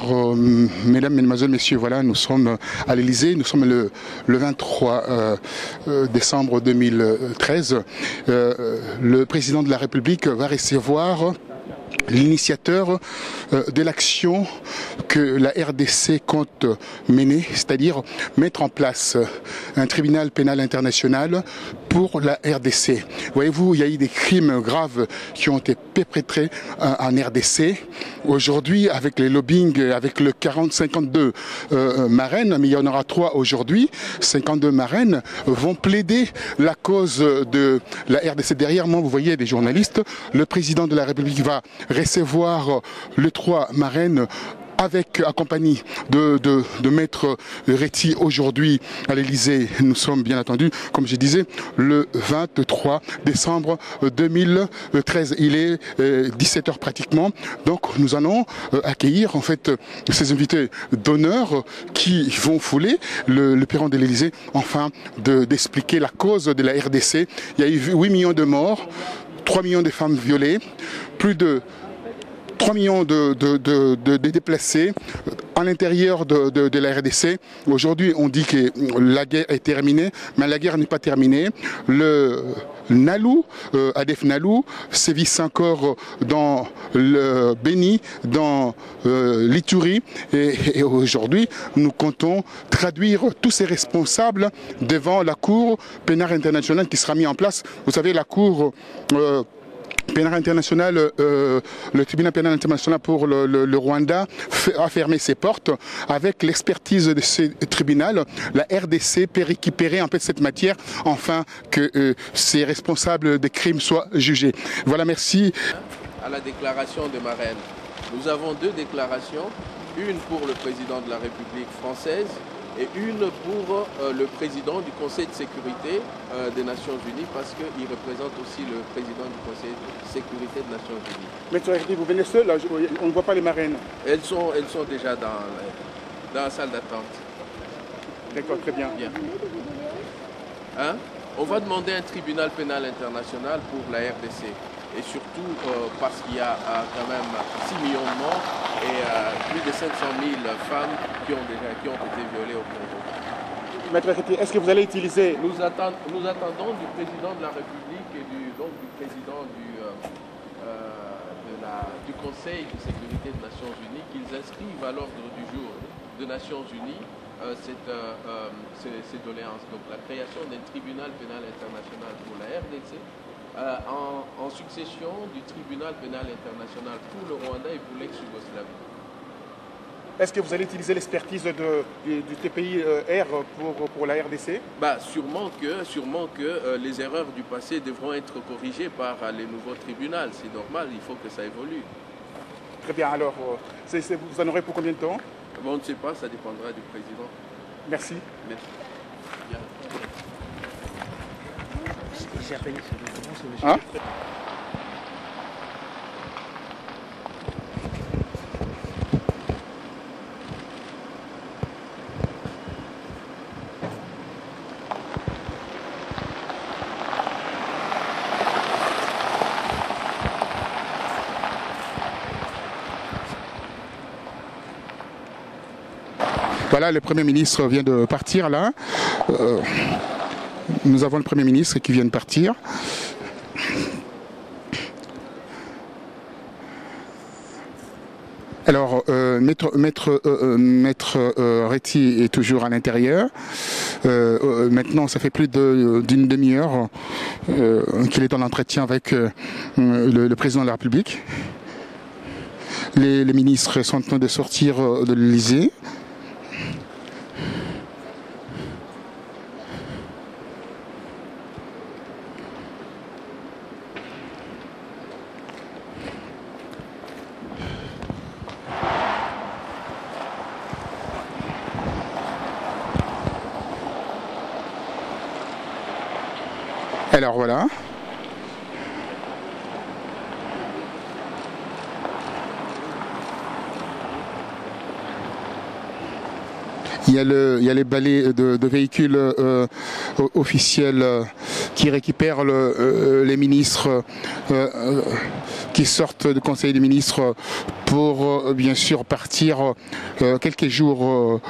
mesdames, mesdemoiselles, messieurs, voilà, nous sommes à l'Élysée, nous sommes le 23 décembre 2013. Le président de la République va recevoir l'initiateur de l'action que la RDC compte mener, c'est-à-dire mettre en place un tribunal pénal international pour la RDC. Voyez-vous, il y a eu des crimes graves qui ont été perpétrés en RDC. Aujourd'hui, avec les lobbying, avec le 52 marraines, mais il y en aura 3 aujourd'hui, 52 marraines vont plaider la cause de la RDC. Derrière moi, vous voyez des journalistes. Le président de la République va recevoir les 3 marraines accompagné de Maître Réti aujourd'hui à l'Élysée. Nous sommes bien entendu, comme je disais, le 23 décembre 2013. Il est 17 h pratiquement. Donc nous allons accueillir en fait ces invités d'honneur qui vont fouler le perron de l'Élysée afin d'expliquer la cause de la RDC. Il y a eu 8 millions de morts, 3 millions de femmes violées, plus de 3 millions de déplacés à l'intérieur de la RDC. Aujourd'hui, on dit que la guerre est terminée, mais la guerre n'est pas terminée. Le Nalou, Adef Nalou, sévissent encore dans le Béni, dans l'Ituri. Et aujourd'hui, nous comptons traduire tous ces responsables devant la Cour pénale internationale qui sera mise en place. Vous savez, la Cour pénal international, le tribunal pénal international pour le Rwanda a fermé ses portes. Avec l'expertise de ce tribunal, la RDC peut récupérer en fait cette matière afin que ces responsables des crimes soient jugés. Voilà, merci. À la déclaration de marraine, nous avons 2 déclarations, une pour le président de la République française et une pour le président du Conseil de sécurité des Nations Unies, parce qu'il représente aussi le président du Conseil de sécurité des Nations Unies. Maître Réti, vous venez seul, là, on ne voit pas les marraines. Elles sont déjà dans la salle d'attente. D'accord, très bien. Hein? On va demander un tribunal pénal international pour la RDC. Et surtout parce qu'il y a quand même 6 millions de morts et plus de 700 000 femmes qui ont été violées au Congo. Maître Réti, est-ce que vous allez utiliser... Nous attendons du président de la République et du président du Conseil de sécurité des Nations Unies qu'ils inscrivent à l'ordre du jour des Nations Unies ces doléances. Donc la création d'un tribunal pénal international pour la RDC, en succession du tribunal pénal international pour le Rwanda et pour l'ex-Yougoslavie. Est-ce que vous allez utiliser l'expertise du TPI-R pour la RDC? Sûrement que les erreurs du passé devront être corrigées par les nouveaux tribunaux. C'est normal, il faut que ça évolue. Très bien, alors, vous en aurez pour combien de temps? On ne sait pas, ça dépendra du président. Merci. Merci. Bien. Hein? Voilà, le Premier ministre vient de partir là. Nous avons le Premier ministre qui vient de partir. Alors, Maître Réti est toujours à l'intérieur. Maintenant, ça fait plus d'une demi-heure qu'il est en entretien avec le président de la République. Les ministres sont en train de sortir de l'Élysée. Alors voilà. Il y a les balais de véhicules officiels qui récupère les ministres qui sortent du Conseil des ministres pour bien sûr partir quelques jours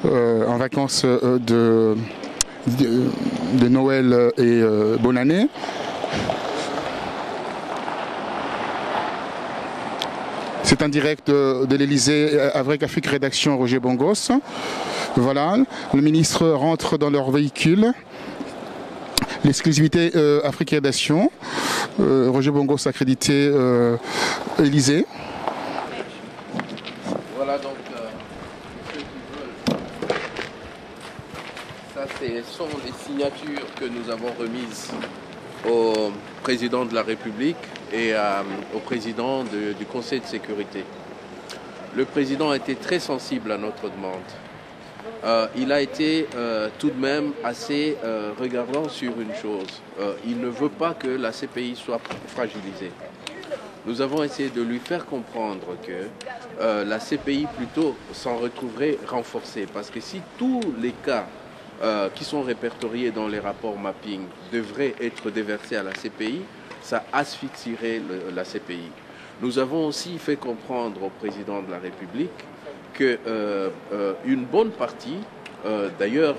en vacances de Noël et bonne année. C'est un direct de l'Elysée avec Afrique Rédaction Roger Bongos. Voilà, le ministre rentre dans leur véhicule. L'exclusivité Afrique Rédaction. Roger Bongos accrédité Élysée. Voilà donc ceux qui veulent. Ça, ce sont les signatures que nous avons remises au président de la République et au président du Conseil de sécurité. Le président a été très sensible à notre demande. Il a été tout de même assez regardant sur une chose. Il ne veut pas que la CPI soit fragilisée. Nous avons essayé de lui faire comprendre que la CPI plutôt s'en retrouverait renforcée. Parce que si tous les cas qui sont répertoriés dans les rapports mapping devraient être déversés à la CPI, ça asphyxierait la CPI. Nous avons aussi fait comprendre au président de la République qu'une bonne partie, d'ailleurs,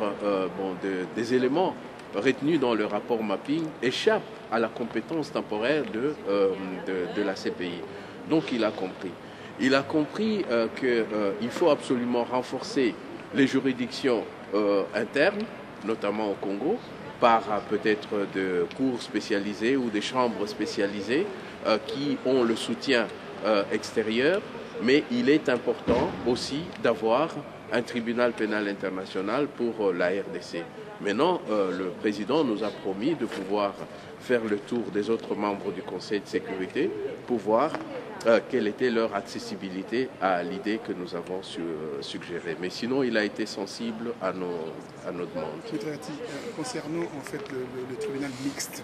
des éléments retenus dans le rapport mapping échappent à la compétence temporaire de la CPI. Donc il a compris. Il a compris qu'il faut absolument renforcer les juridictions internes, notamment au Congo, par peut-être de cours spécialisés ou des chambres spécialisées qui ont le soutien extérieur, mais il est important aussi d'avoir un tribunal pénal international pour la RDC. Maintenant, le président nous a promis de pouvoir faire le tour des autres membres du Conseil de sécurité pour voir quelle était leur accessibilité à l'idée que nous avons suggérée. Mais sinon, il a été sensible à nos demandes. Concernant en fait le tribunal mixte,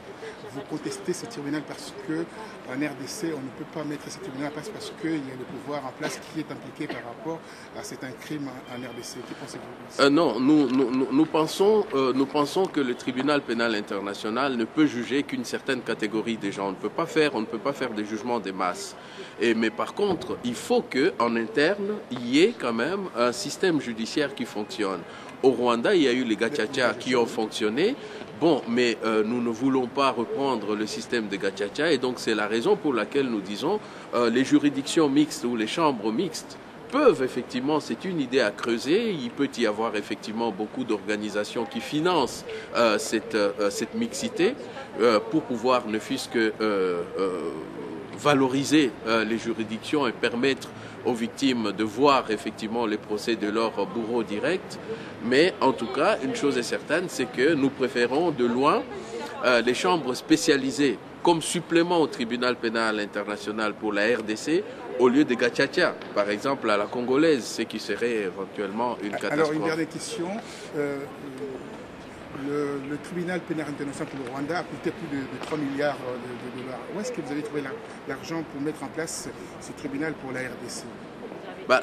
vous contestez ce tribunal parce que en RDC, on ne peut pas mettre ce tribunal en place parce qu'il y a le pouvoir en place qui est impliqué par rapport à certains crimes en RDC. Qu'en pensez-vous? Non, nous pensons que le tribunal pénal international ne peut juger qu'une certaine catégorie des gens. On ne peut pas faire des jugements des masses. Mais par contre, il faut qu'en interne, il y ait quand même un système judiciaire qui fonctionne. Au Rwanda, il y a eu les gachacha qui ont fonctionné. Bon, mais nous ne voulons pas reprendre le système de gachacha et donc c'est la raison pour laquelle nous disons les juridictions mixtes ou les chambres mixtes peuvent effectivement, c'est une idée à creuser, il peut y avoir effectivement beaucoup d'organisations qui financent cette mixité pour pouvoir ne fût-ce que valoriser les juridictions et permettre aux victimes de voir effectivement les procès de leur bourreau direct. Mais en tout cas, une chose est certaine, c'est que nous préférons de loin les chambres spécialisées comme supplément au tribunal pénal international pour la RDC au lieu des gachacha, par exemple à la congolaise, ce qui serait éventuellement une catastrophe. Alors une dernière question. Le tribunal pénal international pour le Rwanda a coûté plus de 3 milliards de dollars. Où est-ce que vous avez trouvé l'argent pour mettre en place ce tribunal pour la RDC?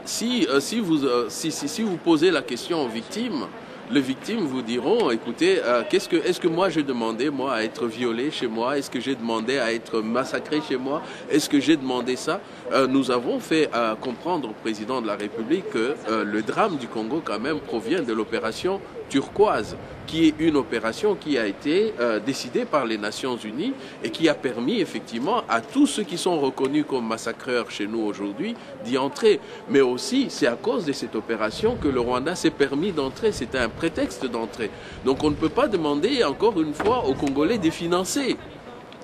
Si vous posez la question aux victimes, les victimes vous diront, écoutez, est-ce que moi j'ai demandé moi à être violé chez moi? Est-ce que j'ai demandé à être massacré chez moi? Est-ce que j'ai demandé ça? Nous avons fait comprendre au président de la République que le drame du Congo quand même provient de l'opération turquoise, qui est une opération qui a été décidée par les Nations Unies et qui a permis effectivement à tous ceux qui sont reconnus comme massacreurs chez nous aujourd'hui d'y entrer. Mais aussi, c'est à cause de cette opération que le Rwanda s'est permis d'entrer. C'était un prétexte d'entrée. Donc on ne peut pas demander encore une fois aux Congolais de financer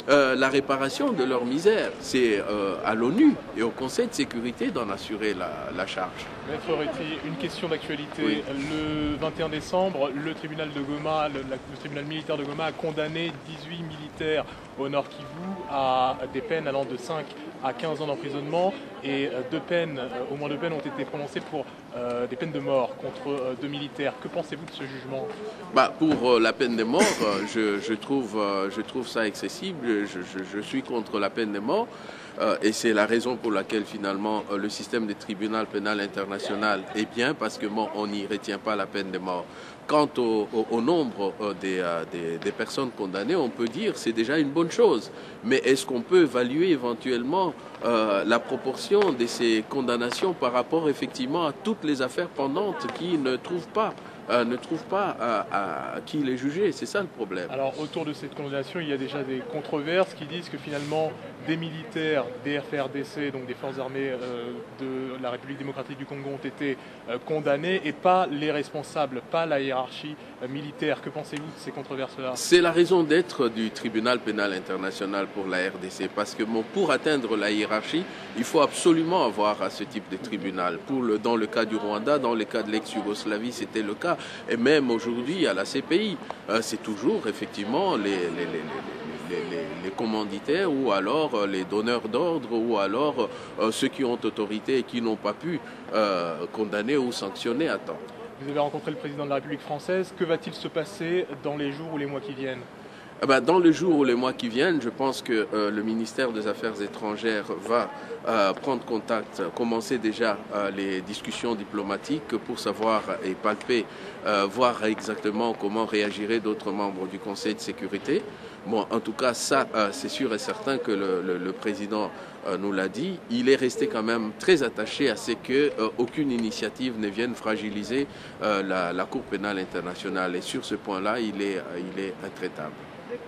la réparation de leur misère. C'est à l'ONU et au Conseil de sécurité d'en assurer la charge. Maître Réty, une question d'actualité. Oui. Le 21 décembre, le tribunal de Goma, le tribunal militaire de Goma a condamné 18 militaires au Nord Kivu à des peines allant de 5 à 15 ans d'emprisonnement et au moins deux peines ont été prononcées pour des peines de mort contre deux militaires. Que pensez-vous de ce jugement? Pour la peine de mort, je trouve ça excessif. Je suis contre la peine de mort. Et c'est la raison pour laquelle finalement le système du tribunal pénal international est bien, parce que on n'y retient pas la peine de mort. Quant au nombre des personnes condamnées, on peut dire c'est déjà une bonne chose. Mais est-ce qu'on peut évaluer éventuellement la proportion de ces condamnations par rapport effectivement à toutes les affaires pendantes qui ne trouvent pas à qui les juger? C'est ça le problème. Alors autour de cette condamnation, il y a déjà des controverses qui disent que finalement des militaires des FARDC, donc des forces armées de la République démocratique du Congo, ont été condamnés et pas les responsables, pas la hiérarchie militaire. Que pensez-vous de ces controverses-là? C'est la raison d'être du tribunal pénal international pour la RDC, parce que pour atteindre la hiérarchie, il faut absolument avoir ce type de tribunal. Dans le cas du Rwanda, dans le cas de l'ex-Yougoslavie, c'était le cas. Et même aujourd'hui, à la CPI, c'est toujours effectivement les commanditaires ou alors les donneurs d'ordre ou alors ceux qui ont autorité et qui n'ont pas pu condamner ou sanctionner à temps. Vous avez rencontré le président de la République française. Que va-t-il se passer dans les jours ou les mois qui viennent? Dans les jours ou les mois qui viennent, je pense que le ministère des Affaires étrangères va prendre contact, commencer déjà les discussions diplomatiques pour savoir et palper, voir exactement comment réagiraient d'autres membres du Conseil de sécurité. Bon, en tout cas, ça, c'est sûr et certain que le président nous l'a dit. Il est resté quand même très attaché à ce qu'aucune initiative ne vienne fragiliser la Cour pénale internationale. Et sur ce point-là, il est intraitable.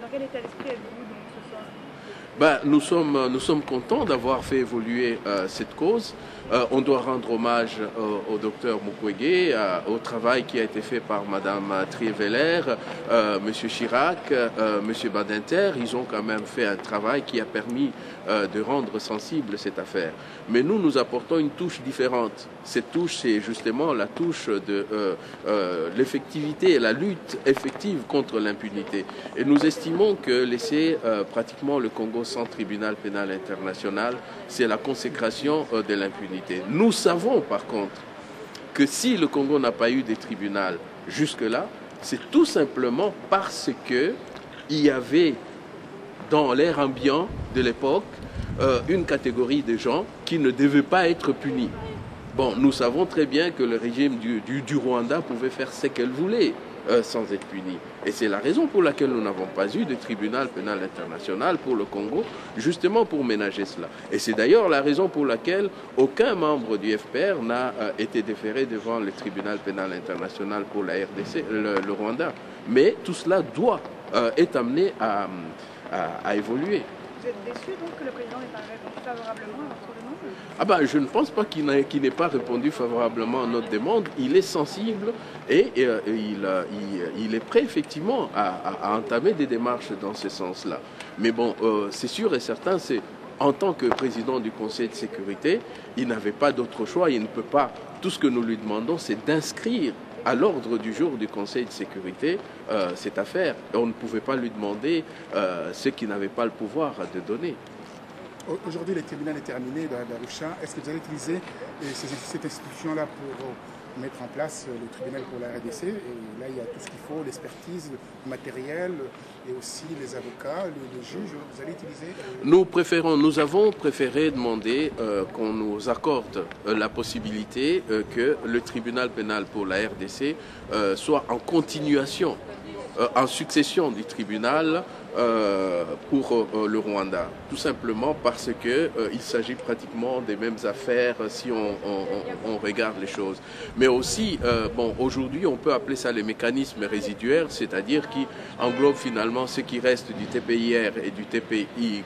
Dans quel état d'esprit êtes-vous donc ce soir? Nous sommes contents d'avoir fait évoluer cette cause. On doit rendre hommage au docteur Mukwege, au travail qui a été fait par Madame Trieveller, Monsieur Chirac, Monsieur Badinter. Ils ont quand même fait un travail qui a permis de rendre sensible cette affaire. Mais nous apportons une touche différente. Cette touche, c'est justement la touche de l'effectivité et la lutte effective contre l'impunité. Et nous estimons que laisser pratiquement le Congo sans tribunal pénal international, c'est la consécration de l'impunité. Nous savons par contre que si le Congo n'a pas eu de tribunal jusque-là, c'est tout simplement parce que il y avait dans l'air ambiant de l'époque une catégorie de gens qui ne devaient pas être punis. Bon, nous savons très bien que le régime du Rwanda pouvait faire ce qu'elle voulait sans être puni. Et c'est la raison pour laquelle nous n'avons pas eu de tribunal pénal international pour le Congo, justement pour ménager cela. Et c'est d'ailleurs la raison pour laquelle aucun membre du FPR n'a été déféré devant le tribunal pénal international pour la RDC, le Rwanda. Mais tout cela est amené à évoluer. Vous êtes déçu donc que le président n'ait pas répondu favorablement à votre demande? Je ne pense pas qu'il n'ait pas répondu favorablement à notre demande. Il est sensible et il est prêt effectivement à entamer des démarches dans ce sens-là. Mais bon, c'est sûr et certain, en tant que président du Conseil de sécurité, il n'avait pas d'autre choix. Il ne peut pas. Tout ce que nous lui demandons, c'est d'inscrire à l'ordre du jour du Conseil de sécurité cette affaire. Et on ne pouvait pas lui demander ce qu'il n'avait pas le pouvoir de donner. Aujourd'hui, le tribunal est terminé d'Arusha. Est-ce que vous allez utiliser cette institution-là pour mettre en place le tribunal pour la RDC? Et là, il y a tout ce qu'il faut, l'expertise, le matériel et aussi les avocats, les juges. Vous allez utiliser Nous avons préféré demander qu'on nous accorde la possibilité que le tribunal pénal pour la RDC soit en continuation, en succession du tribunal pour le Rwanda. Tout simplement parce que il s'agit pratiquement des mêmes affaires si on regarde les choses. Mais aussi, aujourd'hui, on peut appeler ça les mécanismes résiduaires, c'est-à-dire qui englobent finalement ce qui reste du TPIR et du TPIY.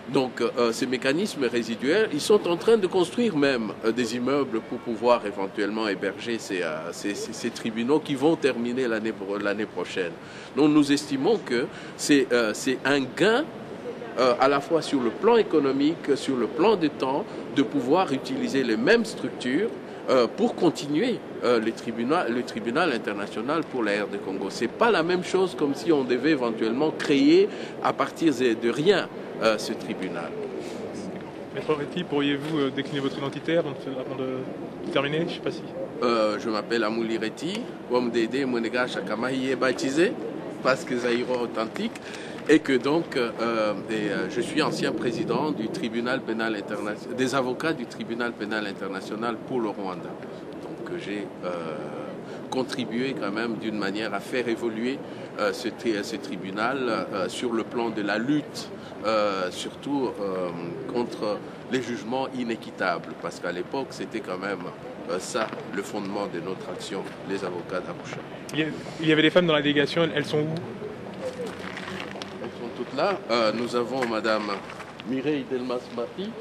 Donc ces mécanismes résiduels, ils sont en train de construire même des immeubles pour pouvoir éventuellement héberger ces tribunaux qui vont terminer l'année prochaine. Donc nous estimons que c'est un gain à la fois sur le plan économique, sur le plan de temps, de pouvoir utiliser les mêmes structures pour continuer le tribunal international pour la RD Congo. Ce n'est pas la même chose comme si on devait éventuellement créer à partir de rien ce tribunal. Maître Réti, pourriez-vous décliner votre identité avant de terminer? Je ne sais pas si... Je m'appelle Amouli Réti, Wamdede Monega Chakamahi est baptisé, parce que Zaïro authentique, et que donc je suis ancien président du tribunal pénal international, des avocats du tribunal pénal international pour le Rwanda. Donc j'ai contribué quand même d'une manière à faire évoluer ce tribunal sur le plan de la lutte, surtout contre les jugements inéquitables, parce qu'à l'époque c'était quand même ça le fondement de notre action, les avocats d'Arusha. Il y avait des femmes dans la délégation, elles sont où? Elles sont toutes là. Nous avons Madame Mireille Delmas-Marty,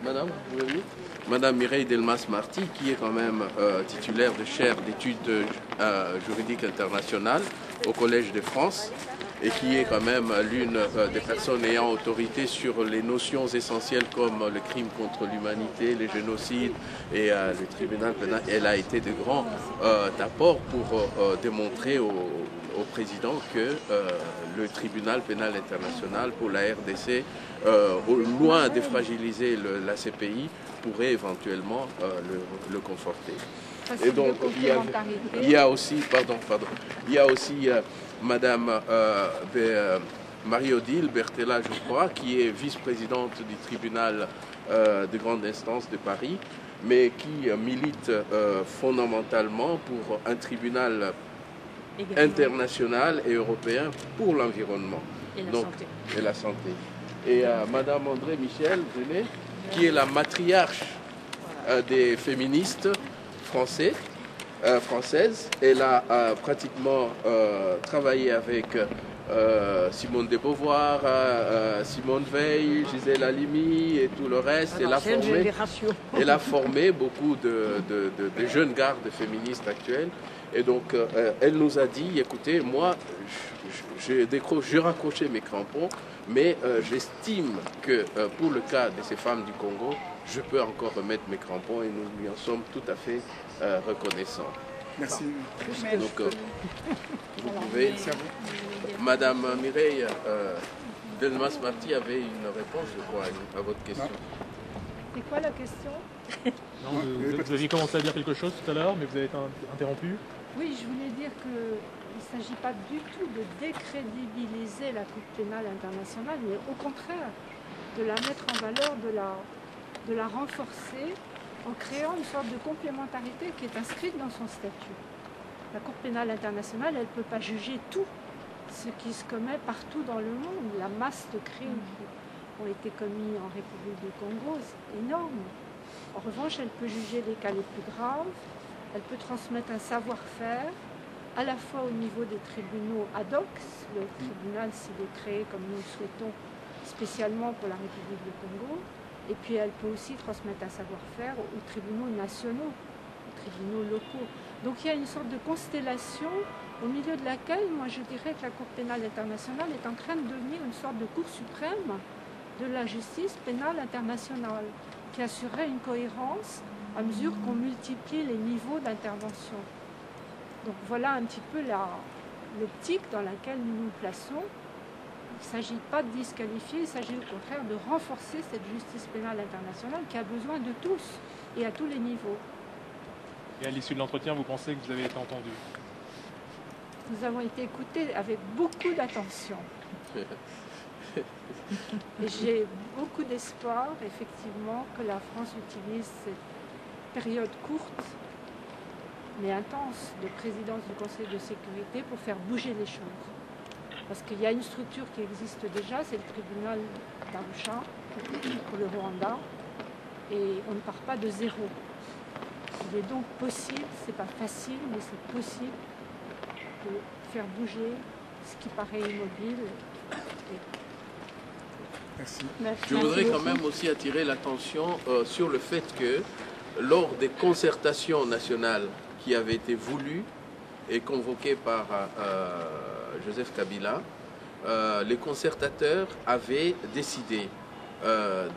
Madame, vous voyez, Madame Mireille Delmas-Marty, qui est quand même titulaire de chaire d'études juridiques internationales au Collège de France et qui est quand même l'une des personnes ayant autorité sur les notions essentielles comme le crime contre l'humanité, les génocides et le tribunal pénal. Elle a été de grands apports pour démontrer au président que le tribunal pénal international pour la RDC, loin de fragiliser la CPI, pourrait éventuellement le conforter. Et donc il y a aussi, Madame Marie-Odile Bertella, je crois, qui est vice-présidente du tribunal de grande instance de Paris, mais qui milite fondamentalement pour un tribunal international et européen pour l'environnement et la santé. Et Madame André Michel, qui est la matriarche des féministes françaises. Elle a pratiquement travaillé avec Simone de Beauvoir, Simone Veil, Gisèle Halimi et tout le reste. Elle a formé beaucoup de jeunes gardes féministes actuelles. Et donc, elle nous a dit, écoutez, moi, j'ai raccroché mes crampons, mais j'estime que pour le cas de ces femmes du Congo, je peux encore remettre mes crampons et nous lui en sommes tout à fait reconnaissants. Merci. Donc, vous pouvez... Madame Mireille Delmas-Marty avait une réponse, je crois, à votre question. C'est quoi la question? Non, vous aviez commencé à dire quelque chose tout à l'heure, mais vous avez été interrompu. Oui, je voulais dire qu'il ne s'agit pas du tout de décrédibiliser la Cour pénale internationale, mais au contraire, de la mettre en valeur, de la renforcer en créant une sorte de complémentarité qui est inscrite dans son statut. La Cour pénale internationale, elle ne peut pas juger tout ce qui se commet partout dans le monde. La masse de crimes qui ont été commis en République du Congo, c'est énorme. En revanche, elle peut juger les cas les plus graves, elle peut transmettre un savoir-faire, à la fois au niveau des tribunaux ad hoc, le tribunal s'il est créé comme nous le souhaitons, spécialement pour la République du Congo, et puis elle peut aussi transmettre un savoir-faire aux tribunaux nationaux, aux tribunaux locaux. Donc il y a une sorte de constellation au milieu de laquelle, moi je dirais que la Cour pénale internationale est en train de devenir une sorte de Cour suprême de la justice pénale internationale, qui assurerait une cohérence à mesure qu'on multiplie les niveaux d'intervention. Donc voilà un petit peu l'optique dans laquelle nous nous plaçons. Il ne s'agit pas de disqualifier, il s'agit au contraire de renforcer cette justice pénale internationale qui a besoin de tous et à tous les niveaux. Et à l'issue de l'entretien, vous pensez que vous avez été entendu? Nous avons été écoutés avec beaucoup d'attention. Et j'ai beaucoup d'espoir, effectivement, que la France utilise cette période courte, mais intense, de présidence du Conseil de sécurité pour faire bouger les choses. Parce qu'il y a une structure qui existe déjà, c'est le tribunal d'Arusha pour le Rwanda, et on ne part pas de zéro. Il est donc possible, c'est pas facile, mais c'est possible de faire bouger ce qui paraît immobile. Merci. Je voudrais quand même aussi attirer l'attention sur le fait que lors des concertations nationales qui avaient été voulues et convoquées par Joseph Kabila, les concertateurs avaient décidé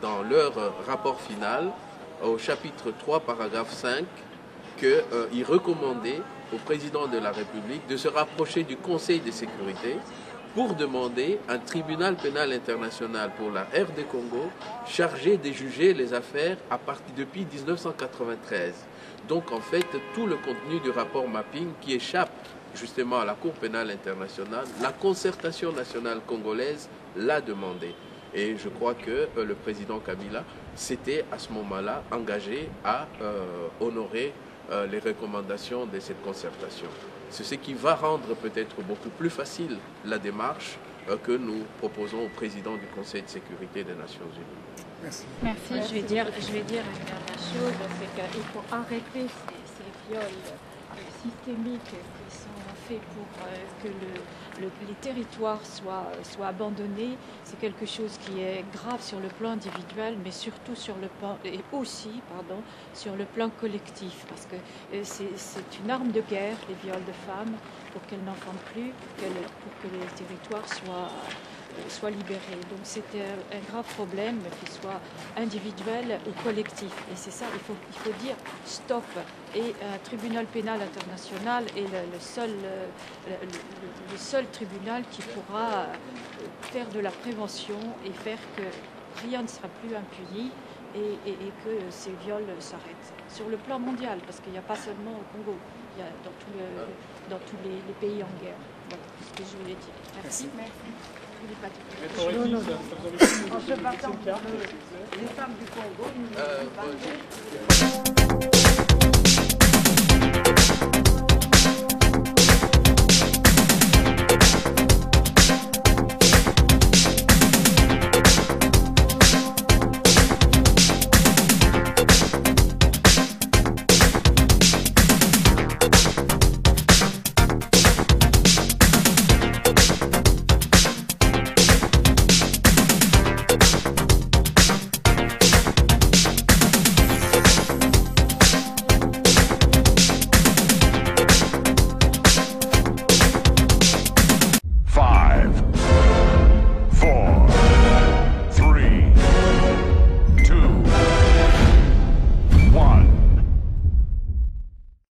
dans leur rapport final, au chapitre 3, paragraphe 5, qu'ils recommandaient au président de la République de se rapprocher du Conseil de sécurité pour demander un tribunal pénal international pour la RD Congo chargé de juger les affaires depuis 1993. Donc en fait, tout le contenu du rapport mapping qui échappe justement à la Cour pénale internationale, la concertation nationale congolaise l'a demandé. Et je crois que le président Kabila s'était à ce moment-là engagé à honorer les recommandations de cette concertation. C'est ce qui va rendre peut-être beaucoup plus facile la démarche que nous proposons au président du Conseil de sécurité des Nations Unies. Merci. Merci. Je vais dire une dernière chose, c'est qu'il faut arrêter ces viols systémiques qui sont faits pour que les territoires soient abandonnés. C'est quelque chose qui est grave sur le plan individuel, mais surtout sur le plan, et aussi sur le plan collectif, parce que c'est une arme de guerre, les viols de femmes, pour qu'elles n'en font plus, pour que les territoires soient libérés. Donc c'est un grave problème, qu'il soit individuel ou collectif. Et c'est ça, il faut dire stop. Et un tribunal pénal international est le seul tribunal qui pourra faire de la prévention et faire que rien ne sera plus impuni et que ces viols s'arrêtent. Sur le plan mondial, parce qu'il n'y a pas seulement au Congo, il y a dans tous les pays en guerre. Voilà ce que je voulais dire. Merci. En se battant pour les femmes du Congo, nous